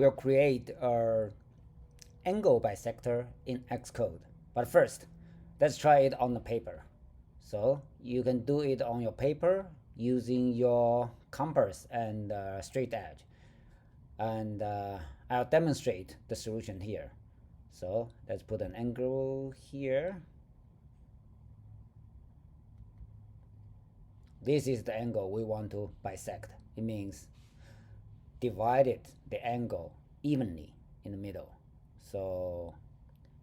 we'll create a angle bisector in Xcode. But first, let's try it on the paper. So you can do it on your paper using your compass and straight edge. And I'll demonstrate the solution here. So let's put an angle here. This is the angle we want to bisect. It means divided the angle evenly in the middle. So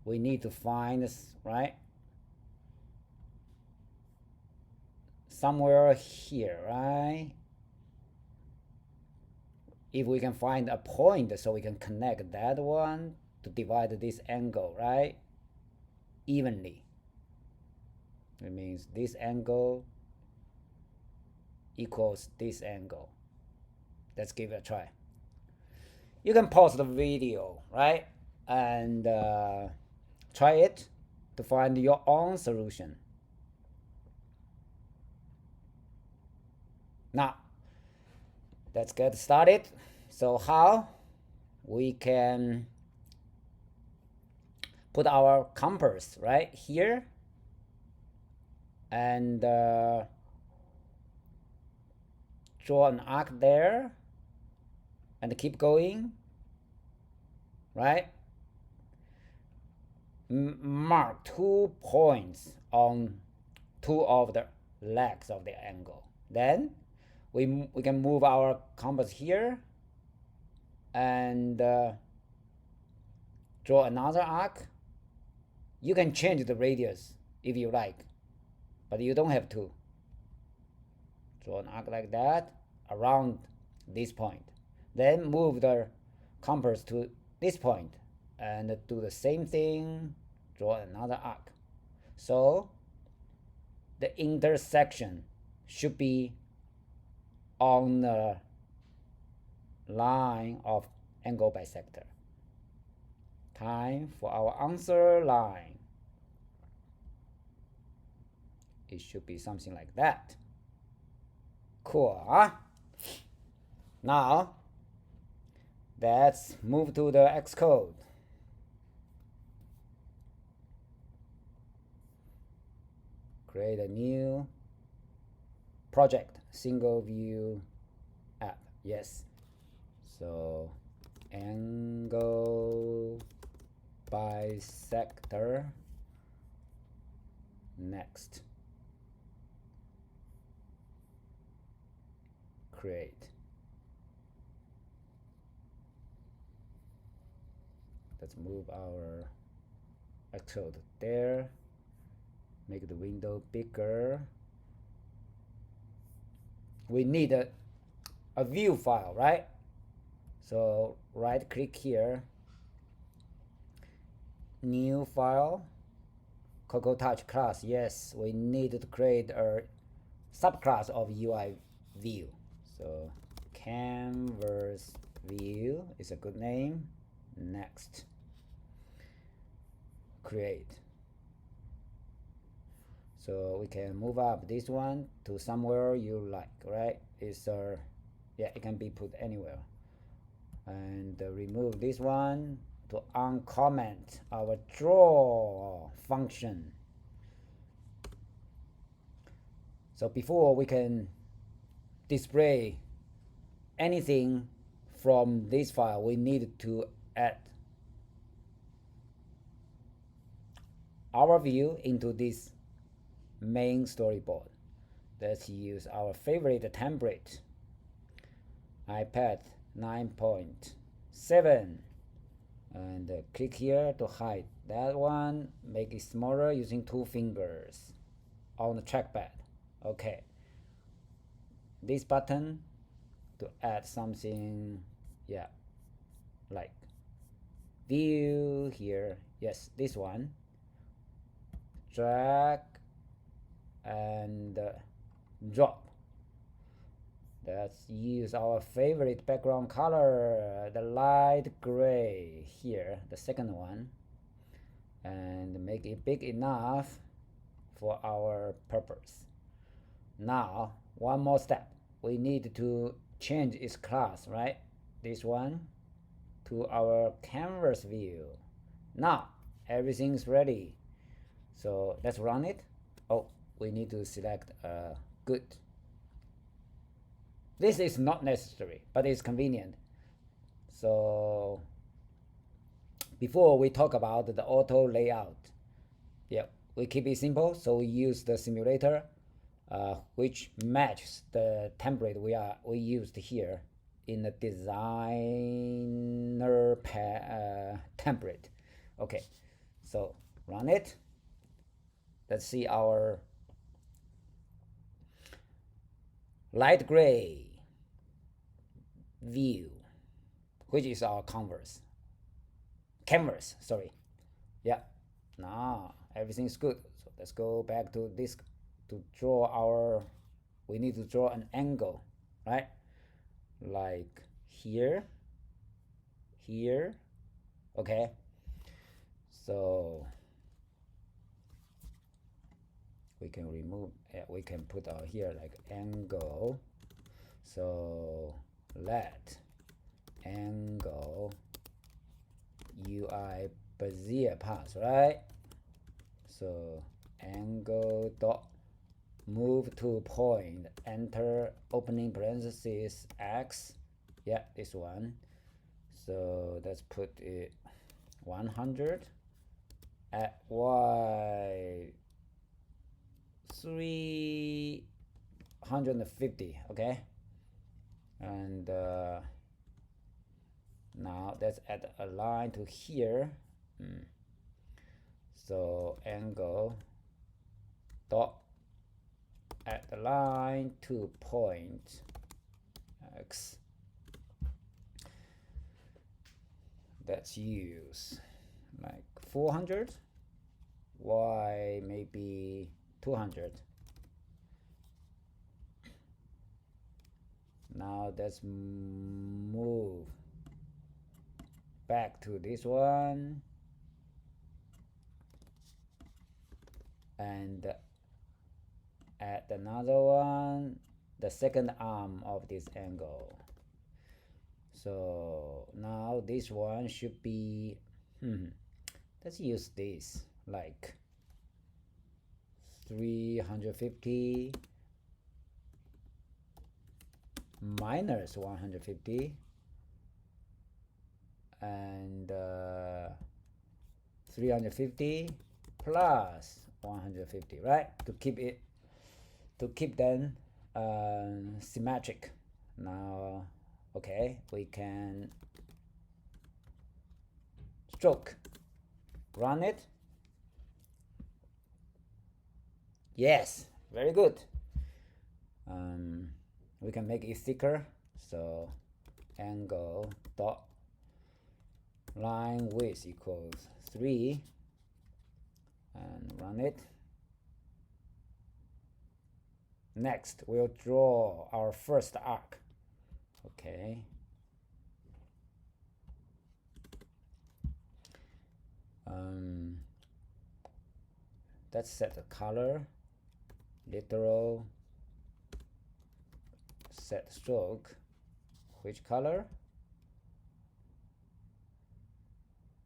we need to find this, right? Somewhere here, right? If we can find a point so we can connect that one to divide this angle, right? Evenly. It means this angle equals this angle. Let's give it a try. You can pause the video, right? And try it to find your own solution. Now, let's get started. So how we can put our compass right here and draw an arc there and keep going, right? Mark 2 points on 2 of the legs of the angle. Then we can move our compass here and draw another arc. You can change the radius if you like, but you don't have to. Draw an arc like that around this point. Then move the compass to this point and do the same thing, draw another arc. So the intersection should be on the line of angle bisector. Time for our answer line. It should be something like that. Cool, huh? Now, let's move to the Xcode. Create a new project, single view app. Yes. So, angle bisector. Next. Create. Let's move our Xcode there. Make the window bigger. We need a view file, right? So right click here, new file, Cocoa Touch class. Yes, we need to create a subclass of UI view. So canvas view is a good name. Next, create. So we can move up this one to somewhere you like, right? It's yeah, it can be put anywhere. And remove this one to uncomment our draw function. So before we can display anything from this file, we need to add our view into this main storyboard. Let's use our favorite template, iPad 9.7, and click here to hide that one. Make it smaller using 2 fingers on the trackpad. Okay, this button to add something, yeah, like view here. Yes, this one. Drag and drop. Let's use our favorite background color, the light gray here, the second one, and make it big enough for our purpose. Now, one more step. We need to change its class, right? This one to our canvas view. Now everything's ready. So let's run it. Oh, we need to select good. This is not necessary, but it's convenient. So before we talk about the auto layout, yeah, we keep it simple. So we use the simulator, which matches the template we used here in the designer template. Okay, so run it. Let's see our light gray view, which is our canvas, sorry. Yeah, now everything's good. So let's go back to this to draw our, we need to draw an angle, right? Like here, okay? So we can remove, we can put out here like angle. So let angle UI Bezier path, right? So angle dot move to point, enter opening parenthesis x. Yeah, this one. So let's put it 100 at y 350. Okay, and now let's add a line to here. So angle dot add the line to point x. Let's use like 400, y maybe 200. Now let's move back to this one and add another one, the second arm of this angle. So now this one should be, let's use this like 350 minus 150 and 350 plus 150, right? To keep them symmetric. Now, okay, we can stroke, run it. Yes, very good. We can make it thicker. So angle dot line width equals 3 and run it. Next, we'll draw our first arc. Okay. Let's set the color, literal, set stroke. Which color?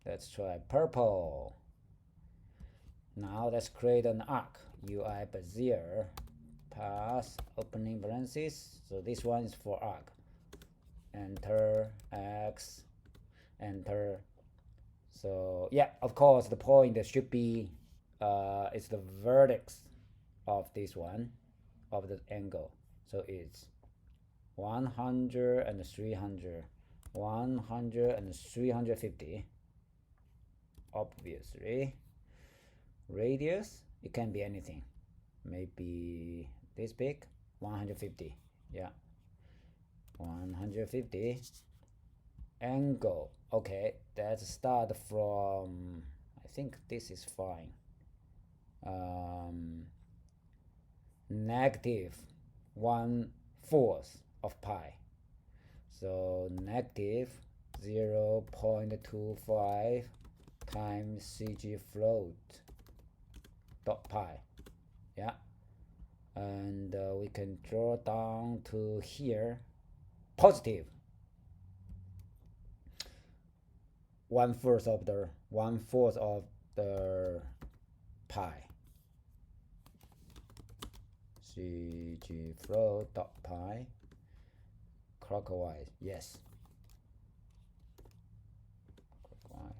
Let's try purple. Now let's create an arc. UI Bezier pass opening parenthesis. So this one is for arc. Enter x, enter. So yeah, of course the point should be it's the vertex of this one, of the angle. So it's 100 and 300, 100 and 350. Obviously, radius, it can be anything. Maybe this big, 150. Yeah, 150. Angle. Okay, let's start from, I think this is fine. Negative 1/4 of pi. So negative 0.25 times CG float dot pi. Yeah, and we can draw down to here positive 1/4 of the pi. CG flow dot pi clockwise, yes. Clockwise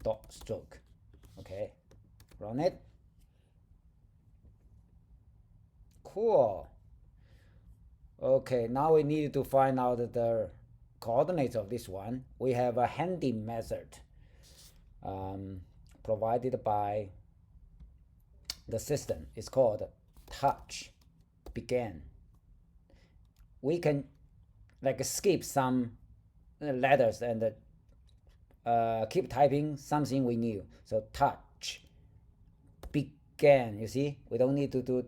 dot stroke. Okay, run it. Cool. Okay, now we need to find out the coordinates of this one. We have a handy method provided by the system. It's called touch begin. We can like skip some letters and keep typing something we knew. So touch begin. You see, we don't need to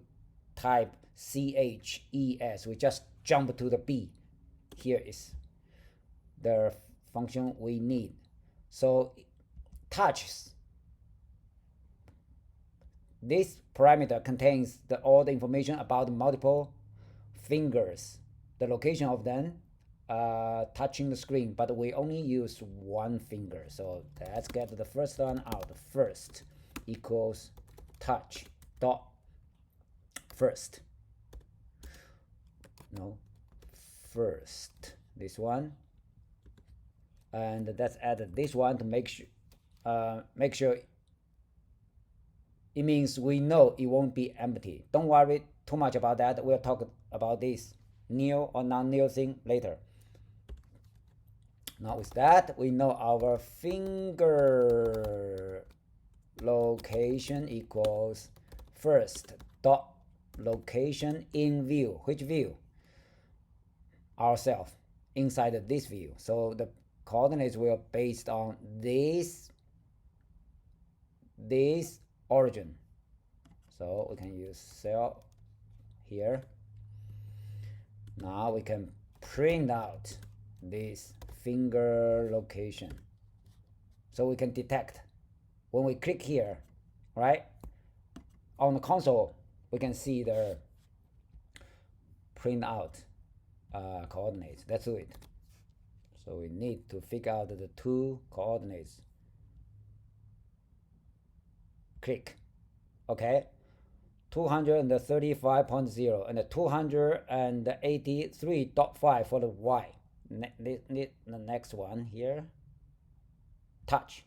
type CHES. We just jump to the B. Here is the function we need. So touches. This parameter contains all the information about multiple fingers, the location of them touching the screen, but we only use one finger. So let's get the first one out. First equals touch dot first. No, first. This one. And let's add this one to make sure it means we know it won't be empty. Don't worry too much about that. We'll talk about this nil or non-nil thing later. Now with that, we know our finger location equals first dot location in view. Which view? Ourselves inside this view. So the coordinates will based on this origin. So we can use cell here. Now we can print out this finger location. So we can detect when we click here, right? On the console, we can see the print out coordinates. Let's do it. So we need to figure out the two coordinates. Click. Okay. 235.0 and 283.5 for the Y. The next one here. Touch.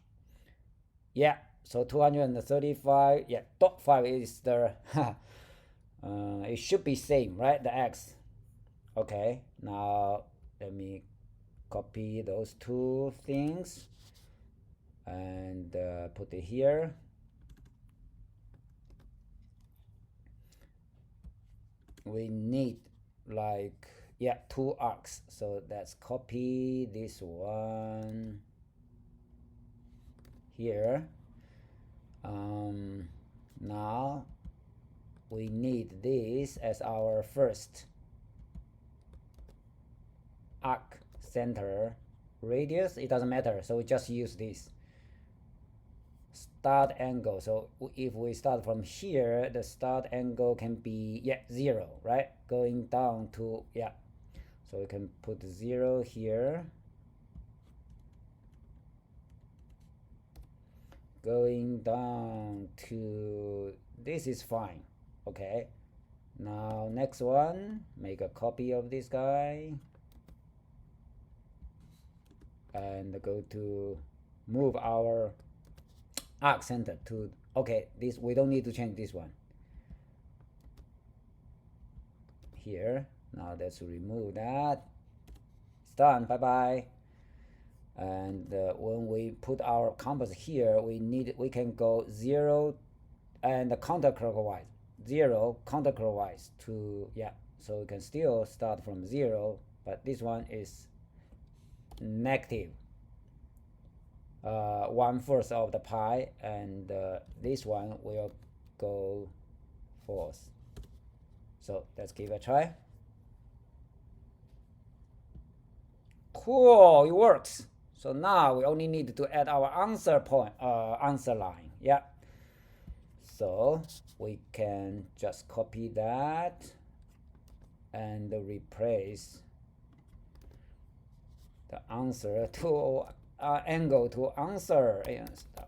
Yeah. So 235. Yeah. Dot 5 is the. It should be same, right? The X. Okay. Now let me copy those two things and put it here. We need like two arcs, so let's copy this one here. Now we need this as our first arc center radius. It doesn't matter, so we just use this start angle. So if we start from here, the start angle can be 0, right? Going down to so we can put 0 here, going down to this is fine. Okay, now next one, make a copy of this guy and go to move our arc center to this. We don't need to change this one here. Now let's remove that. It's done. Bye bye. And when we put our compass here, we can go 0 and counterclockwise. 0 counterclockwise to so we can still start from 0, but this one is negative 1/4 of the pi, and this one will go forth. So let's give it a try. Cool, it works. So now we only need to add our answer line. So we can just copy that and replace the answer to angle to answer.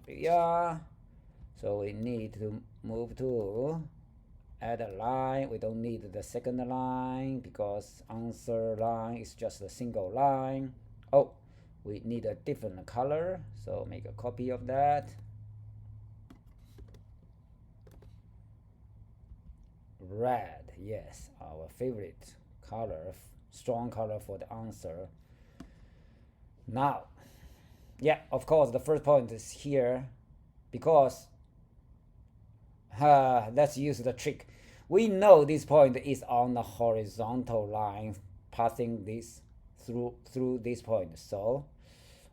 Yeah. So we need to move to add a line. We don't need the second line because answer line is just a single line. Oh, we need a different color. So make a copy of that. Red, yes, our favorite color, strong color for the answer. Now, yeah, of course, the first point is here because let's use the trick. We know this point is on the horizontal line passing this through this point, so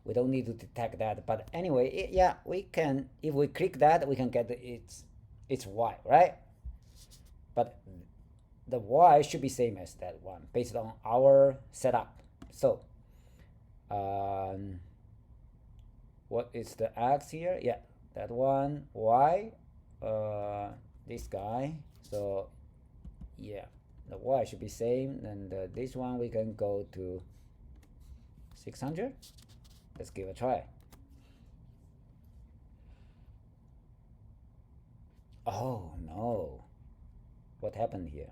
we don't need to detect that. But anyway, yeah, we can, if we click that, we can get it's y, right? But the y should be same as that one based on our setup. So what is the x here? Yeah, that one, y, this guy. So yeah, the y should be same, and this one we can go to 600. Let's give a try. Oh no, what happened here?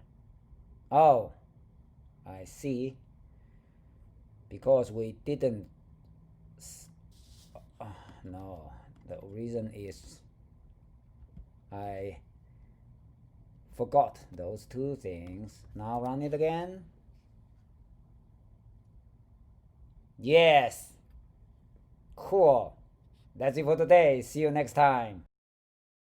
Oh, I see, because we didn't no, the reason is I forgot those two things. Now run it again. Yes, cool. That's it for today. See you next time.